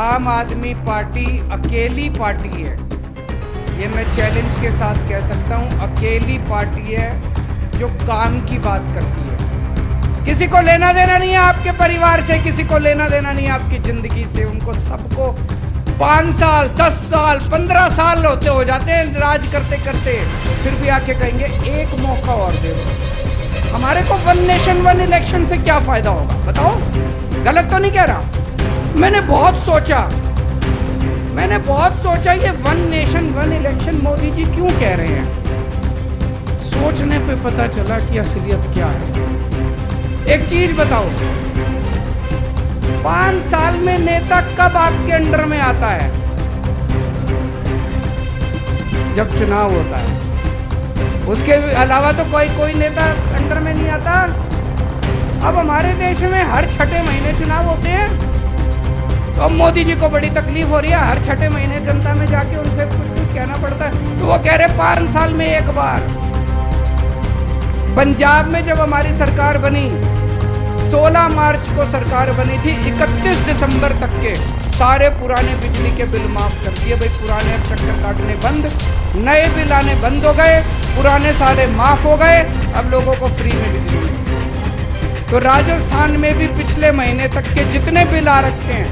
आम आदमी पार्टी अकेली पार्टी है, ये मैं चैलेंज के साथ कह सकता हूँ। अकेली पार्टी है जो काम की बात करती है। किसी को लेना देना नहीं है आपके परिवार से, किसी को लेना देना नहीं है आपकी जिंदगी से। उनको सबको 5 साल 10 साल 15 साल होते हो जाते हैं राज करते करते, फिर भी आके कहेंगे एक मौका और दे दो। हमारे को 1 नेशन 1 इलेक्शन से क्या फायदा होगा बताओ? गलत तो नहीं कह रहा? मैंने बहुत सोचा ये 1 नेशन 1 इलेक्शन मोदी जी क्यों कह रहे हैं। सोचने पे पता चला कि असलियत क्या है। एक चीज बताओ, 5 साल में नेता कब आपके अंडर में आता है? जब चुनाव होता है। उसके अलावा तो कोई नेता अंडर में नहीं आता। अब हमारे देश में हर 6ठे महीने चुनाव होते हैं, तो अब मोदी जी को बड़ी तकलीफ हो रही है। हर 6ठे महीने जनता में जाके उनसे कुछ कहना पड़ता है, तो वो कह रहे 5 साल में एक बार। पंजाब में जब हमारी सरकार बनी, 16 मार्च को सरकार बनी थी, 31 दिसंबर तक के सारे पुराने बिजली के बिल माफ कर दिए। भाई पुराने अब चक्कर काटने बंद, नए बिल आने बंद हो गए, पुराने सारे माफ हो गए, अब लोगों को फ्री में बिजली मिली। तो राजस्थान में भी पिछले महीने तक के जितने बिल आ रखे हैं,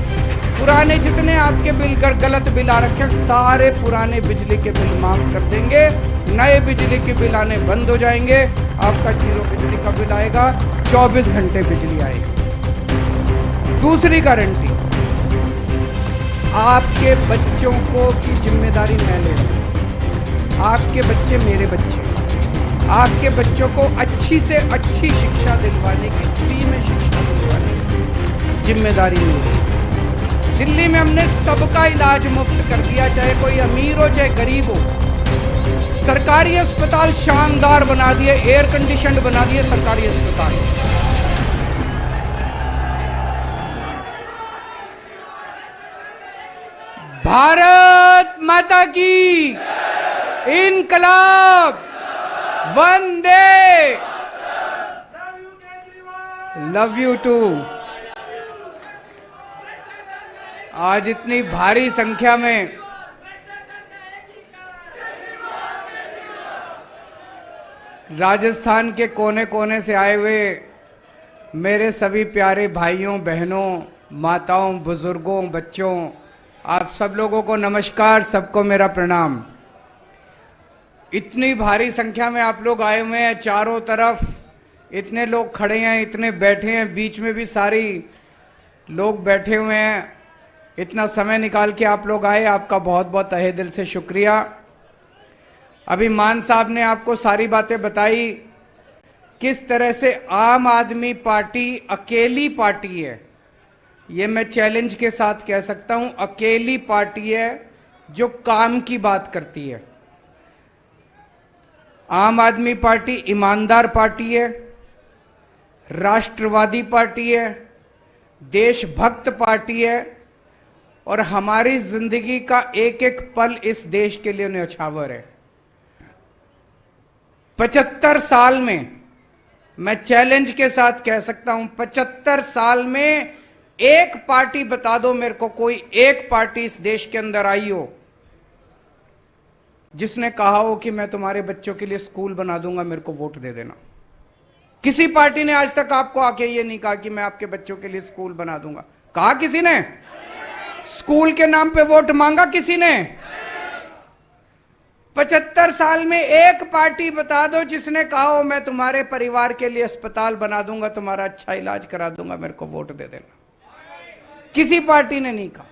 पुराने जितने आपके बिल गलत बिल आ रखे हैं, सारे पुराने बिजली के बिल माफ कर देंगे, नए बिजली के बिल आने बंद हो जाएंगे। आपका 0 बिजली का बिल आएगा, 24 घंटे बिजली आएगी। दूसरी गारंटी, आपके बच्चों को की जिम्मेदारी मैं ले रहा हूं। आपके बच्चे मेरे बच्चे, आपके बच्चों को अच्छी से अच्छी शिक्षा दिलवाने की, फ्री में शिक्षा दिलवाने की जिम्मेदारी मेरी। दिल्ली में हमने सबका इलाज मुफ्त कर दिया, चाहे कोई अमीर हो चाहे गरीब हो। सरकारी अस्पताल शानदार बना दिए, एयर कंडीशनड बना दिए सरकारी अस्पताल। भारत माता की इनकलाब, वंदे, लव यू टू। आज इतनी भारी संख्या में राजस्थान के कोने कोने से आए हुए मेरे सभी प्यारे भाइयों बहनों, माताओं, बुजुर्गों, बच्चों, आप सब लोगों को नमस्कार, सबको मेरा प्रणाम। इतनी भारी संख्या में आप लोग आए हुए हैं, चारों तरफ इतने लोग खड़े हैं, इतने बैठे हैं, बीच में भी सारी लोग बैठे हुए हैं। इतना समय निकाल के आप लोग आए, आपका बहुत बहुत तहे दिल से शुक्रिया। अभी मान साहब ने आपको सारी बातें बताई, किस तरह से आम आदमी पार्टी अकेली पार्टी है, ये मैं चैलेंज के साथ कह सकता हूं। अकेली पार्टी है जो काम की बात करती है। आम आदमी पार्टी ईमानदार पार्टी है, राष्ट्रवादी पार्टी है, देशभक्त पार्टी है, और हमारी जिंदगी का एक एक पल इस देश के लिए न्यौछावर है। 75 साल में, मैं चैलेंज के साथ कह सकता हूं, 75 साल में एक पार्टी बता दो मेरे को, कोई एक पार्टी इस देश के अंदर आई हो जिसने कहा हो कि मैं तुम्हारे बच्चों के लिए स्कूल बना दूंगा, मेरे को वोट दे देना। किसी पार्टी ने आज तक आपको आके ये नहीं कहा कि मैं आपके बच्चों के लिए स्कूल बना दूंगा। कहा किसी ने? स्कूल के नाम पे वोट मांगा किसी ने? 75 साल में एक पार्टी बता दो जिसने कहा हो मैं तुम्हारे परिवार के लिए अस्पताल बना दूंगा, तुम्हारा अच्छा इलाज करा दूंगा, मेरे को वोट दे देना। किसी पार्टी ने नहीं कहा।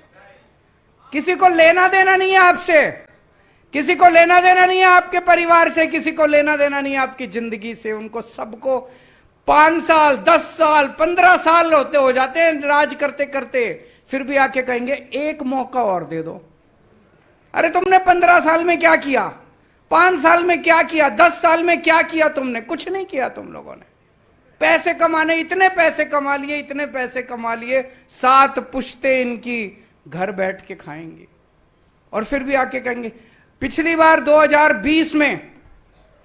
किसी को लेना देना नहीं है आपसे, किसी को लेना देना नहीं है आपके परिवार से, किसी को लेना देना नहीं है आपकी जिंदगी से। उनको सबको 5 साल 10 साल 15 साल होते हो जाते हैं राज करते करते, फिर भी आके कहेंगे एक मौका और दे दो। अरे तुमने 15 साल में क्या किया? 5 साल में क्या किया? 10 साल में क्या किया तुमने? कुछ नहीं किया तुम लोगों ने। पैसे कमाने, इतने पैसे कमा लिए, इतने पैसे कमा लिए, 7 पुश्ते इनकी घर बैठ के खाएंगे, और फिर भी आके कहेंगे। पिछली बार 2020 में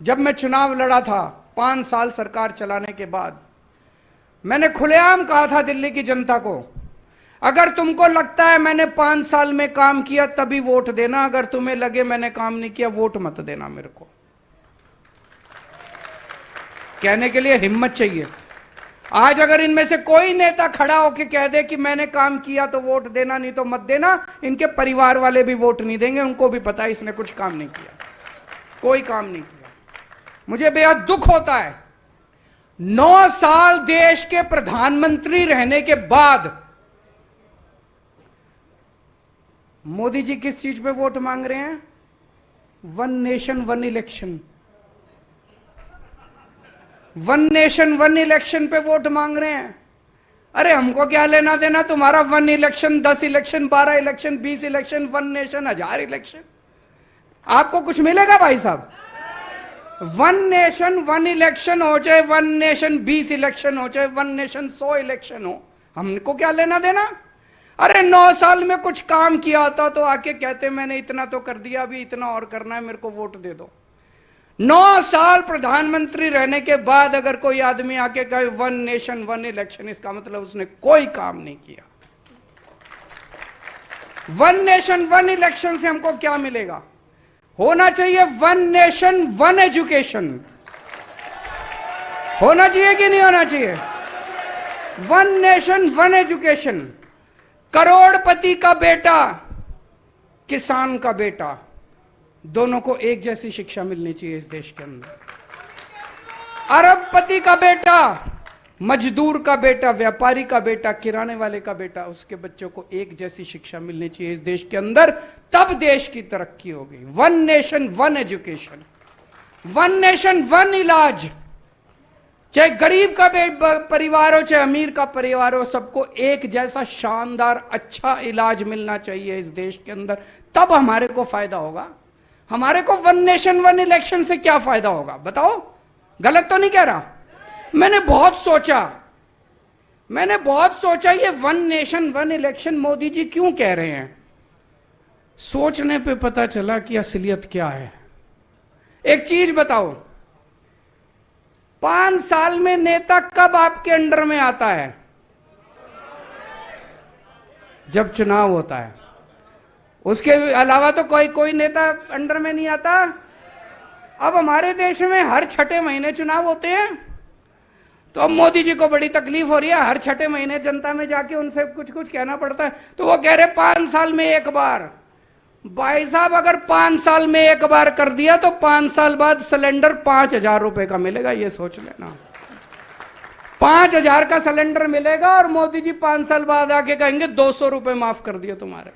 जब मैं चुनाव लड़ा था, 5 साल सरकार चलाने के बाद, मैंने खुलेआम कहा था दिल्ली की जनता को, अगर तुमको लगता है मैंने 5 साल में काम किया तभी वोट देना, अगर तुम्हें लगे मैंने काम नहीं किया वोट मत देना। मेरे को कहने के लिए हिम्मत चाहिए। आज अगर इनमें से कोई नेता खड़ा होकर कह दे कि मैंने काम किया तो वोट देना, नहीं तो मत देना, इनके परिवार वाले भी वोट नहीं देंगे। उनको भी पता है इसने कुछ काम नहीं किया, कोई काम नहीं किया। मुझे बेहद दुख होता है, 9 साल देश के प्रधानमंत्री रहने के बाद मोदी जी किस चीज पे वोट मांग रहे हैं? 1 नेशन 1 इलेक्शन। 1 नेशन 1 इलेक्शन पे वोट मांग रहे हैं। अरे हमको क्या लेना देना तुम्हारा 1 election, 10 election, 12 election, 20 election, 1 nation, 1000 election. आपको कुछ मिलेगा भाई साहब? 1 नेशन 1 इलेक्शन हो, चाहे 1 नेशन 20 इलेक्शन हो, चाहे 1 नेशन 100 इलेक्शन हो, हमको क्या लेना देना? अरे 9 साल में कुछ काम किया होता तो आके कहते मैंने इतना तो कर दिया, अभी इतना और करना है, मेरे को वोट दे दो। 9 साल प्रधानमंत्री रहने के बाद अगर कोई आदमी आके कहे 1 नेशन 1 इलेक्शन, इसका मतलब उसने कोई काम नहीं किया। 1 नेशन 1 इलेक्शन से हमको क्या मिलेगा? होना चाहिए 1 नेशन 1 एजुकेशन। होना चाहिए कि नहीं होना चाहिए? 1 नेशन 1 एजुकेशन। करोड़पति का बेटा, किसान का बेटा, दोनों को एक जैसी शिक्षा मिलनी चाहिए इस देश के अंदर। अरबपति का बेटा, मजदूर का बेटा, व्यापारी का बेटा, किराने वाले का बेटा, उसके बच्चों को एक जैसी शिक्षा मिलनी चाहिए इस देश के अंदर, तब देश की तरक्की होगी। 1 नेशन 1 एजुकेशन, 1 नेशन 1 इलाज। चाहे गरीब का परिवार हो, चाहे अमीर का परिवार हो, सबको एक जैसा शानदार अच्छा इलाज मिलना चाहिए इस देश के अंदर, तब हमारे को फायदा होगा। हमारे को 1 नेशन 1 इलेक्शन से क्या फायदा होगा बताओ? गलत तो नहीं कह रहा? मैंने बहुत सोचा ये 1 नेशन 1 इलेक्शन मोदी जी क्यों कह रहे हैं। सोचने पे पता चला कि असलियत क्या है। एक चीज बताओ, 5 साल में नेता कब आपके अंडर में आता है? जब चुनाव होता है। उसके अलावा तो कोई नेता अंडर में नहीं आता। अब हमारे देश में हर 6ठे महीने चुनाव होते हैं, तो अब मोदी जी को बड़ी तकलीफ हो रही है। हर 6ठे महीने जनता में जाके उनसे कुछ कहना पड़ता है, तो वो कह रहे 5 साल में एक बार। भाई साहब, अगर 5 साल में एक बार कर दिया तो 5 साल बाद सिलेंडर 5,000 रुपए का मिलेगा, ये सोच लेना। 5,000 का सिलेंडर मिलेगा और मोदी जी 5 साल बाद आके कहेंगे 200 रुपए माफ कर दिए तुम्हारे।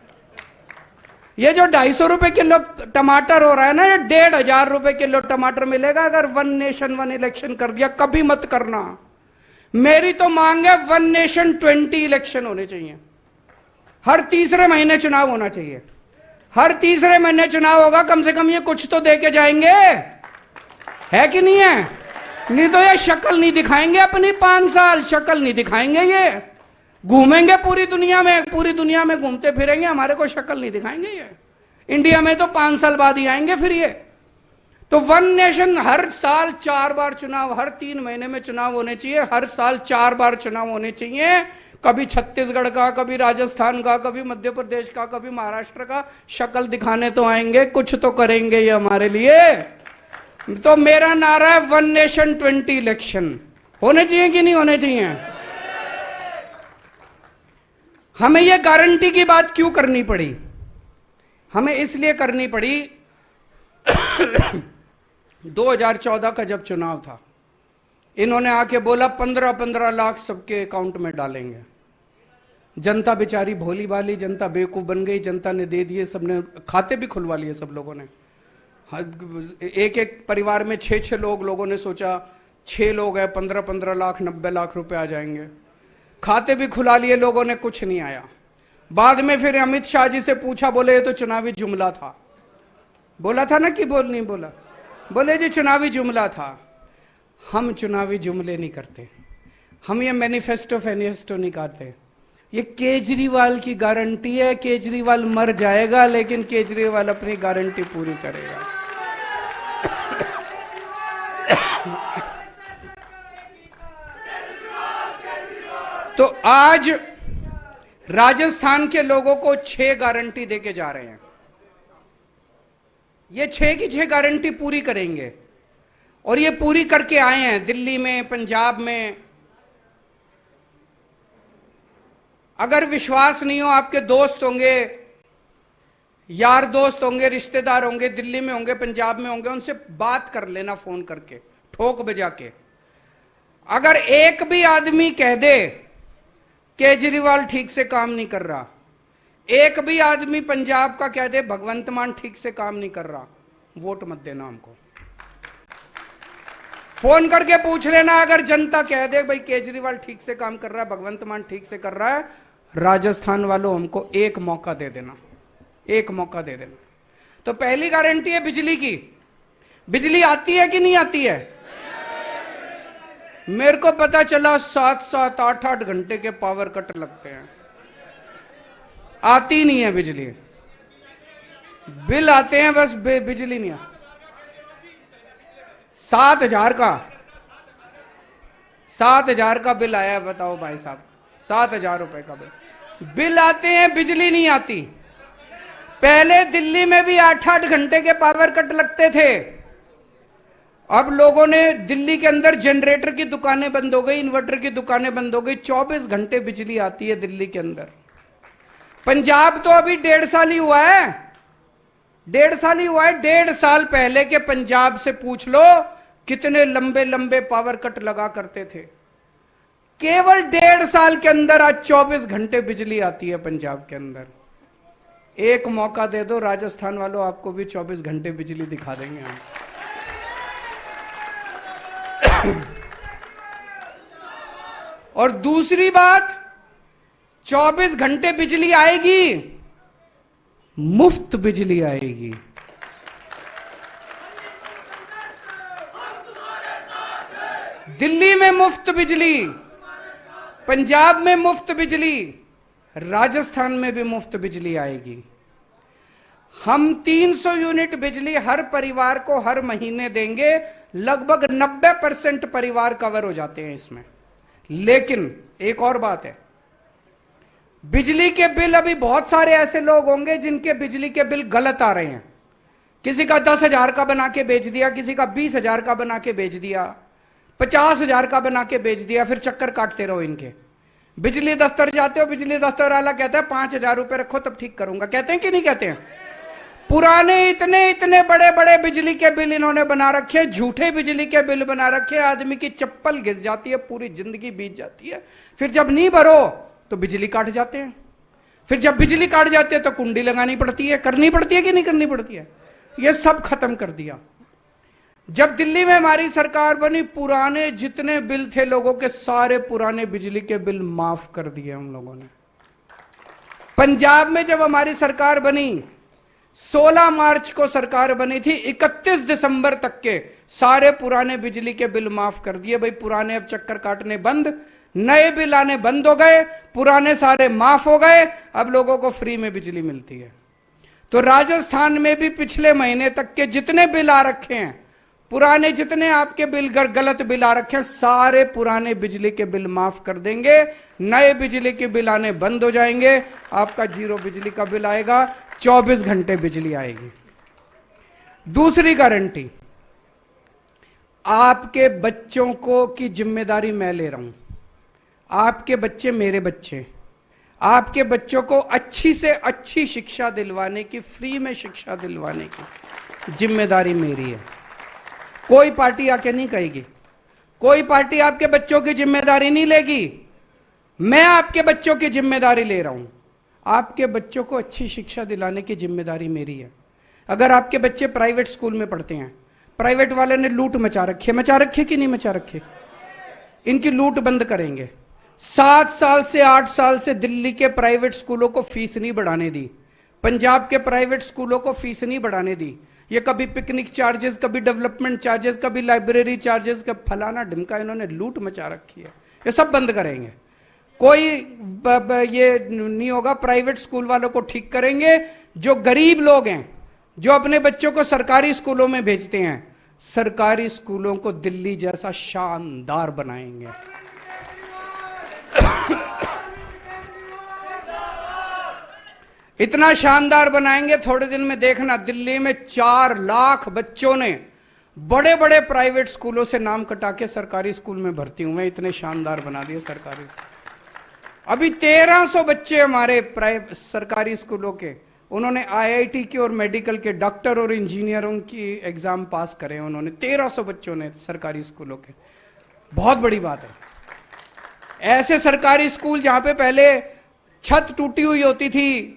ये जो 250 रुपए किलो टमाटर हो रहा है ना, ये 1,500 रुपए किलो टमाटर मिलेगा अगर 1 नेशन 1 इलेक्शन कर दिया। कभी मत करना। मेरी तो मांग है 1 नेशन 20 इलेक्शन होने चाहिए। हर तीसरे महीने चुनाव होना चाहिए। हर तीसरे महीने चुनाव होगा, कम से कम ये कुछ तो दे के जाएंगे, है कि नहीं है? नहीं तो ये शक्ल नहीं दिखाएंगे अपनी। 5 साल शक्ल नहीं दिखाएंगे। ये घूमेंगे पूरी दुनिया में घूमते फिरेंगे, हमारे को शक्ल नहीं दिखाएंगे। ये इंडिया में तो 5 साल बाद ही आएंगे फिर ये। तो 1 नेशन, हर साल 4 बार चुनाव, हर 3 महीने में चुनाव होने चाहिए। हर साल 4 बार चुनाव होने चाहिए। कभी छत्तीसगढ़ का, कभी राजस्थान का, कभी मध्य प्रदेश का, कभी महाराष्ट्र का। शक्ल दिखाने तो आएंगे, कुछ तो करेंगे ये हमारे लिए। तो मेरा नारा है 1 नेशन 20 इलेक्शन। होने चाहिए कि नहीं होने चाहिए? हमें यह गारंटी की बात क्यों करनी पड़ी? हमें इसलिए करनी पड़ी 2014 का जब चुनाव था, इन्होंने आके बोला 15-15 लाख सबके अकाउंट में डालेंगे। जनता बेचारी भोली भाली, जनता बेवकूफ बन गई, जनता ने दे दिए, सबने खाते भी खुलवा लिए सब लोगों ने। एक परिवार में 6 लोगों ने सोचा 6 लोग हैं, 15-15 लाख 90 लाख रुपए आ जाएंगे। खाते भी खुला लिए लोगों ने, कुछ नहीं आया। बाद में फिर अमित शाह जी से पूछा, बोले ये तो चुनावी जुमला था। बोला था ना कि नहीं बोला? बोले जी चुनावी जुमला था। हम चुनावी जुमले नहीं करते, हम ये मैनिफेस्टो नहीं करते। ये केजरीवाल की गारंटी है। केजरीवाल मर जाएगा लेकिन केजरीवाल अपनी गारंटी पूरी करेगा। तो आज राजस्थान के लोगों को 6 गारंटी देके जा रहे हैं। ये 6 की 6 गारंटी पूरी करेंगे और ये पूरी करके आए हैं दिल्ली में, पंजाब में। अगर विश्वास नहीं हो, आपके दोस्त होंगे, यार दोस्त होंगे, रिश्तेदार होंगे, दिल्ली में होंगे, पंजाब में होंगे, उनसे बात कर लेना फोन करके, ठोक बजा के। अगर एक भी आदमी कह दे केजरीवाल ठीक से काम नहीं कर रहा, एक भी आदमी पंजाब का कह दे भगवंत मान ठीक से काम नहीं कर रहा, वोट मत देना हमको। फोन करके पूछ लेना, अगर जनता कह दे भाई केजरीवाल ठीक से काम कर रहा है, भगवंत मान ठीक से कर रहा है, राजस्थान वालों हमको एक मौका दे देना, एक मौका दे देना। तो पहली गारंटी है बिजली की। बिजली आती है कि नहीं आती है? मेरे को पता चला 7-7, 8-8 घंटे के पावर कट लगते हैं, आती नहीं है बिजली। बिल आते हैं बस, बिजली नहीं आती। 7,000 का 7,000 का बिल आया है, बताओ भाई साहब, 7,000 रुपए का बिल आते हैं, बिजली नहीं आती। पहले दिल्ली में भी 8-8 घंटे के पावर कट लगते थे। अब लोगों ने दिल्ली के अंदर जनरेटर की दुकानें बंद हो गई, इन्वर्टर की दुकानें बंद हो गई, 24 घंटे बिजली आती है दिल्ली के अंदर। पंजाब तो अभी 1.5 साल ही हुआ है, 1.5 साल ही हुआ है। 1.5 साल पहले के पंजाब से पूछ लो कितने लंबे लंबे पावर कट लगा करते थे। केवल 1.5 साल के अंदर आज 24 घंटे बिजली आती है पंजाब के अंदर। एक मौका दे दो राजस्थान वालों, आपको भी 24 घंटे बिजली दिखा देंगे हम। और दूसरी बात, 24 घंटे बिजली आएगी, मुफ्त बिजली आएगी। दिल्ली में मुफ्त बिजली, पंजाब में मुफ्त बिजली, राजस्थान में भी मुफ्त बिजली आएगी। हम 300 यूनिट बिजली हर परिवार को हर महीने देंगे। लगभग 90% परिवार कवर हो जाते हैं इसमें। लेकिन एक और बात है, बिजली के बिल, अभी बहुत सारे ऐसे लोग होंगे जिनके बिजली के बिल गलत आ रहे हैं। किसी का 10,000 का बना के बेच दिया, किसी का 20,000 का बना के बेच दिया, 50,000 का बना के बेच दिया, फिर चक्कर काटते रहो इनके। बिजली दफ्तर जाते हो, बिजली दफ्तर वाला कहता है 5,000 रुपए रखो तब ठीक करूंगा। कहते हैं कि नहीं कहते हैं? पुराने इतने इतने बड़े बड़े बिजली के बिल इन्होंने बना रखे, झूठे बिजली के बिल बना रखे। आदमी की चप्पल घिस जाती है, पूरी जिंदगी बीत जाती है। फिर जब नहीं भरो तो बिजली काट जाते हैं, फिर जब बिजली काट जाती है तो कुंडी लगानी पड़ती है। करनी पड़ती है कि नहीं करनी पड़ती है? ये सब खत्म कर दिया। जब दिल्ली में हमारी सरकार बनी, पुराने जितने बिल थे लोगों के, सारे पुराने बिजली के बिल माफ कर दिए हम लोगों ने। पंजाब में जब हमारी सरकार बनी, 16 मार्च को सरकार बनी थी, 31 दिसंबर तक के सारे पुराने बिजली के बिल माफ कर दिए। भाई पुराने अब चक्कर काटने बंद, नए बिल आने बंद हो गए, पुराने सारे माफ हो गए, अब लोगों को फ्री में बिजली मिलती है। तो राजस्थान में भी पिछले महीने तक के जितने बिल आ रखे हैं, पुराने जितने आपके बिल गलत बिल आ रखे हैं, सारे पुराने बिजली के बिल माफ कर देंगे। नए बिजली के बिल आने बंद हो जाएंगे, आपका 0 बिजली का बिल आएगा, 24 घंटे बिजली आएगी। दूसरी गारंटी, आपके बच्चों को की जिम्मेदारी मैं ले रहा हूं। आपके बच्चे मेरे बच्चे, आपके बच्चों को अच्छी से अच्छी शिक्षा दिलवाने की, फ्री में शिक्षा दिलवाने की जिम्मेदारी मेरी है। कोई पार्टी आके नहीं कहेगी, कोई पार्टी आपके बच्चों की जिम्मेदारी नहीं लेगी। मैं आपके बच्चों की जिम्मेदारी ले रहा हूं। आपके बच्चों को अच्छी शिक्षा दिलाने की जिम्मेदारी मेरी है। अगर आपके बच्चे प्राइवेट स्कूल में पढ़ते हैं, प्राइवेट वाले ने लूट मचा रखी कि नहीं मचा रखी? इनकी लूट बंद करेंगे। 7 साल से 8 साल से दिल्ली के प्राइवेट स्कूलों को फीस नहीं बढ़ाने दी, पंजाब के प्राइवेट स्कूलों को फीस नहीं बढ़ाने दी। ये कभी पिकनिक चार्जेस, कभी डेवलपमेंट चार्जेस, कभी लाइब्रेरी चार्जेस, कभी फलाना ढिमका, इन्होंने लूट मचा रखी है। ये सब बंद करेंगे। कोई ये नहीं होगा, प्राइवेट स्कूल वालों को ठीक करेंगे। जो गरीब लोग हैं, जो अपने बच्चों को सरकारी स्कूलों में भेजते हैं, सरकारी स्कूलों को दिल्ली जैसा शानदार बनाएंगे। इतना शानदार बनाएंगे, थोड़े दिन में देखना दिल्ली में 4 लाख बच्चों ने बड़े बड़े प्राइवेट स्कूलों से नाम कटा के सरकारी स्कूल में भर्ती हुए। इतने शानदार बना दिए सरकारी। अभी 1300 बच्चे हमारे सरकारी स्कूलों के, उन्होंने आईआईटी के और मेडिकल के डॉक्टर और इंजीनियरों की एग्जाम पास करे उन्होंने। 1300 बच्चों ने सरकारी स्कूलों के, बहुत बड़ी बात है। ऐसे सरकारी स्कूल जहां पे पहले छत टूटी हुई होती थी,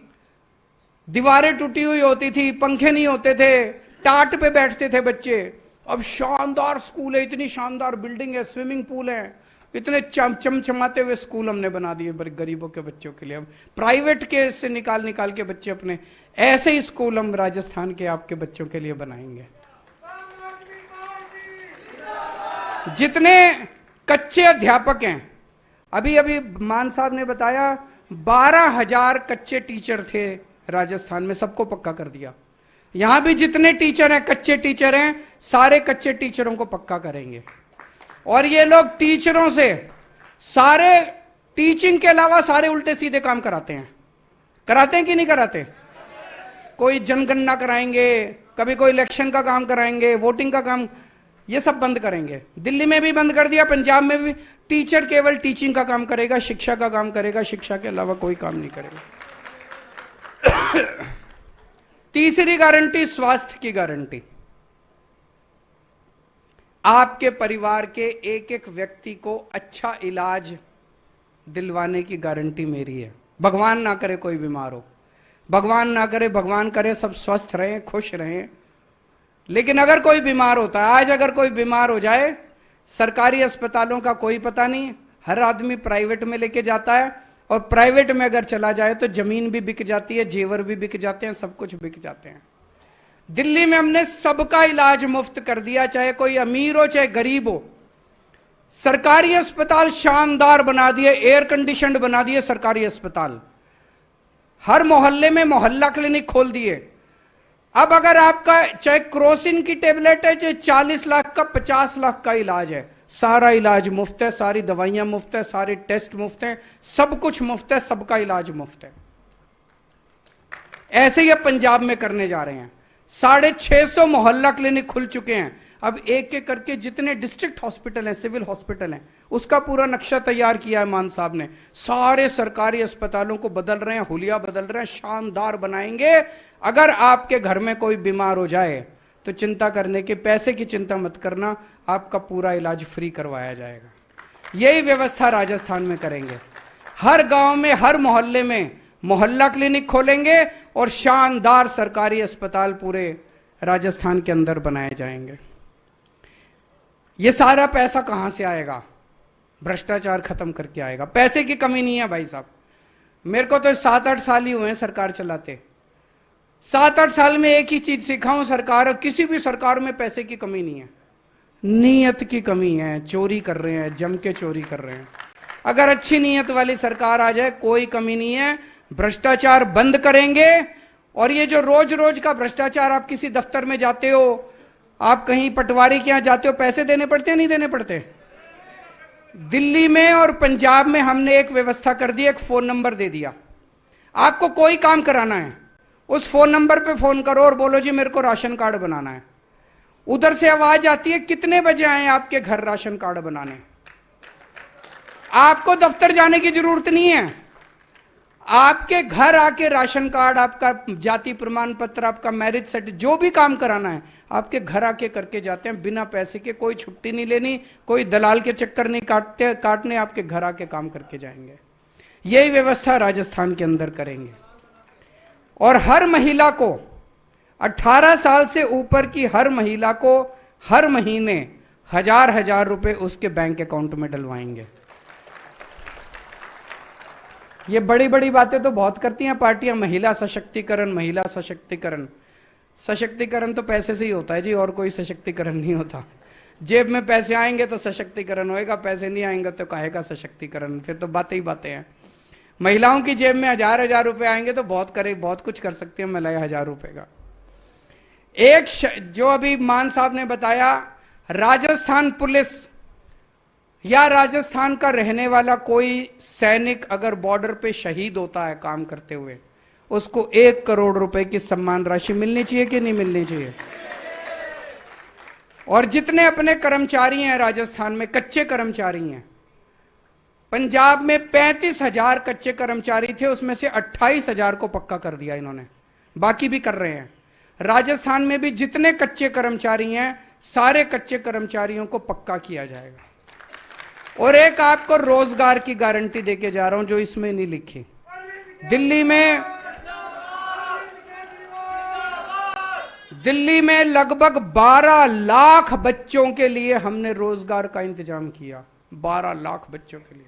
दीवारें टूटी हुई होती थी, पंखे नहीं होते थे, टाट पे बैठते थे बच्चे, अब शानदार स्कूल है, इतनी शानदार बिल्डिंग है, स्विमिंग पूल है, इतने चमचमाते हुए स्कूल हमने बना दिए गरीबों के बच्चों के लिए। अब प्राइवेट के से निकाल निकाल के बच्चे अपने, ऐसे ही स्कूल हम राजस्थान के आपके बच्चों के लिए बनाएंगे। जितने कच्चे अध्यापक हैं, अभी अभी मान साहब ने बताया 12,000 कच्चे टीचर थे राजस्थान में, सबको पक्का कर दिया। यहां भी जितने टीचर हैं, कच्चे टीचर हैं, सारे कच्चे टीचरों को पक्का करेंगे। और ये लोग टीचरों से सारे टीचिंग के अलावा सारे उल्टे सीधे काम कराते हैं। कराते हैं कि नहीं कराते? कोई जनगणना कराएंगे, कभी कोई इलेक्शन का काम कराएंगे, वोटिंग का काम, ये सब बंद करेंगे। दिल्ली में भी बंद कर दिया, पंजाब में भी। टीचर केवल टीचिंग का काम करेगा, शिक्षा का काम करेगा, शिक्षा के अलावा कोई काम नहीं करेगा। तीसरी गारंटी, स्वास्थ्य की गारंटी। आपके परिवार के एक एक व्यक्ति को अच्छा इलाज दिलवाने की गारंटी मेरी है। भगवान ना करे कोई बीमार हो, भगवान ना करे, भगवान करे सब स्वस्थ रहें, खुश रहें। लेकिन अगर कोई बीमार होता है, आज अगर कोई बीमार हो जाए, सरकारी अस्पतालों का कोई पता नहीं, हर आदमी प्राइवेट में लेके जाता है, और प्राइवेट में अगर चला जाए तो जमीन भी बिक जाती है, जेवर भी बिक जाते हैं, सब कुछ बिक जाते हैं। दिल्ली में हमने सबका इलाज मुफ्त कर दिया, चाहे कोई अमीर हो चाहे गरीब हो। सरकारी अस्पताल शानदार बना दिए, एयर कंडीशनड बना दिए सरकारी अस्पताल। हर मोहल्ले में मोहल्ला क्लिनिक खोल दिए। अब अगर आपका चाहे क्रोसिन की टेबलेट है, चाहे 40 लाख का 50 लाख का इलाज है, सारा इलाज मुफ्त है, सारी दवाइयां मुफ्त है, सारे टेस्ट मुफ्त हैं, सब कुछ मुफ्त है, सबका इलाज मुफ्त है। ऐसे ही अब पंजाब में करने जा रहे हैं। 650 मोहल्ला क्लिनिक खुल चुके हैं। अब एक एक करके जितने डिस्ट्रिक्ट हॉस्पिटल हैं, सिविल हॉस्पिटल हैं, उसका पूरा नक्शा तैयार किया है मान साहब ने। सारे सरकारी अस्पतालों को बदल रहे हैं, हुलिया बदल रहे हैं, शानदार बनाएंगे। अगर आपके घर में कोई बीमार हो जाए तो चिंता करने के, पैसे की चिंता मत करना, आपका पूरा इलाज फ्री करवाया जाएगा। यही व्यवस्था राजस्थान में करेंगे। हर गांव में, हर मोहल्ले में मोहल्ला क्लिनिक खोलेंगे और शानदार सरकारी अस्पताल पूरे राजस्थान के अंदर बनाए जाएंगे। ये सारा पैसा कहां से आएगा? भ्रष्टाचार खत्म करके आएगा। पैसे की कमी नहीं है भाई साहब। मेरे को तो 7-8 साल ही हुए हैं सरकार चलाते। 7-8 साल में एक ही चीज सीखा हूं, सरकार, किसी भी सरकार में पैसे की कमी नहीं है, नीयत की कमी है। चोरी कर रहे हैं, जम के चोरी कर रहे हैं। अगर अच्छी नीयत वाली सरकार आ जाए, कोई कमी नहीं है। भ्रष्टाचार बंद करेंगे। और ये जो रोज रोज का भ्रष्टाचार, आप किसी दफ्तर में जाते हो, आप कहीं पटवारी के यहां जाते हो, पैसे देने पड़ते हैं नहीं देने पड़ते? दिल्ली में और पंजाब में हमने एक व्यवस्था कर दी, एक फोन नंबर दे दिया। आपको कोई काम कराना है, उस फोन नंबर पे फोन करो और बोलो जी मेरे को राशन कार्ड बनाना है। उधर से आवाज आती है, कितने बजे आए आपके घर राशन कार्ड बनाने। आपको दफ्तर जाने की जरूरत नहीं है, आपके घर आके राशन कार्ड, आपका जाति प्रमाण पत्र, आपका मैरिज सर्टिफिकेट, जो भी काम कराना है आपके घर आके करके जाते हैं, बिना पैसे के। कोई छुट्टी नहीं लेनी, कोई दलाल के चक्कर नहीं काटने, आपके घर आके काम करके जाएंगे। यही व्यवस्था राजस्थान के अंदर करेंगे। और हर महिला को, 18 साल से ऊपर की हर महिला को हर महीने 1000 रुपए उसके बैंक अकाउंट में डलवाएंगे। ये बड़ी बड़ी बातें तो बहुत करती हैं पार्टियां, महिला सशक्तिकरण, महिला सशक्तिकरण। सशक्तिकरण तो पैसे से ही होता है जी, और कोई सशक्तिकरण नहीं होता। जेब में पैसे आएंगे तो सशक्तिकरण होएगा, पैसे नहीं आएंगे तो काहे का सशक्तिकरण? फिर तो बातें ही बातें हैं। महिलाओं की जेब में 1000 रुपए आएंगे तो बहुत कुछ कर सकती है महिलाएं 1000 रुपए का। एक जो अभी मान साहब ने बताया, राजस्थान पुलिस या राजस्थान का रहने वाला कोई सैनिक अगर बॉर्डर पे शहीद होता है काम करते हुए, उसको 1 करोड़ रुपए की सम्मान राशि मिलनी चाहिए कि नहीं मिलनी चाहिए। और जितने अपने कर्मचारी हैं राजस्थान में, कच्चे कर्मचारी हैं, पंजाब में 35,000 कच्चे कर्मचारी थे, उसमें से 28,000 को पक्का कर दिया इन्होंने, बाकी भी कर रहे हैं। राजस्थान में भी जितने कच्चे कर्मचारी हैं, सारे कच्चे कर्मचारियों को पक्का किया जाएगा। और एक आपको रोजगार की गारंटी देके जा रहा हूं जो इसमें नहीं लिखी। दिल्ली में लगभग 12 लाख बच्चों के लिए हमने रोजगार का इंतजाम किया, 12 लाख बच्चों के लिए।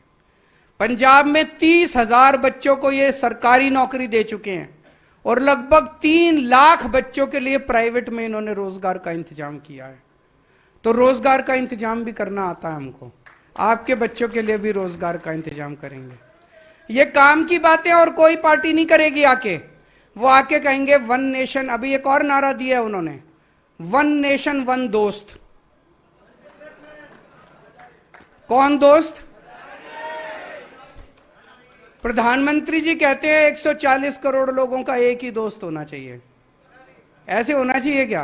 पंजाब में 30,000 बच्चों को ये सरकारी नौकरी दे चुके हैं और लगभग 3 लाख बच्चों के लिए प्राइवेट में इन्होंने रोजगार का इंतजाम किया है। तो रोजगार का इंतजाम भी करना आता है हमको, आपके बच्चों के लिए भी रोजगार का इंतजाम करेंगे। ये काम की बातें और कोई पार्टी नहीं करेगी आके, वो आके कहेंगे वन नेशन। अभी एक और नारा दिया है उन्होंने, वन नेशन वन दोस्त। कौन दोस्त? प्रधानमंत्री जी कहते हैं 140 करोड़ लोगों का एक ही दोस्त होना चाहिए। ऐसे होना चाहिए क्या?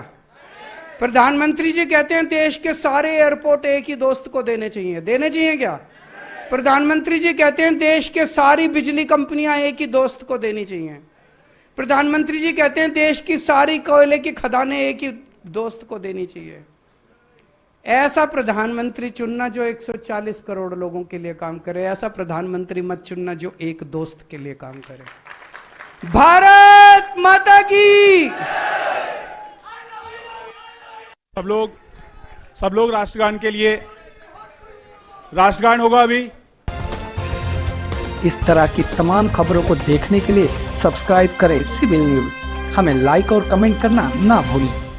प्रधानमंत्री जी कहते हैं देश के सारे एयरपोर्ट एक ही दोस्त को देने चाहिए क्या? प्रधानमंत्री जी कहते हैं देश के सारी बिजली कंपनियां एक ही दोस्त को देनी चाहिए। प्रधानमंत्री जी कहते हैं देश की सारी कोयले की खदानें एक ही दोस्त को देनी चाहिए। ऐसा प्रधानमंत्री चुनना जो 140 करोड़ लोगों के लिए काम करे, ऐसा प्रधानमंत्री मत चुनना जो एक दोस्त के लिए काम करे। भारत माता की। सब लोग राष्ट्रगान के लिए, राष्ट्रगान होगा अभी। इस तरह की तमाम खबरों को देखने के लिए सब्सक्राइब करें सिविल न्यूज। हमें लाइक और कमेंट करना ना भूलें।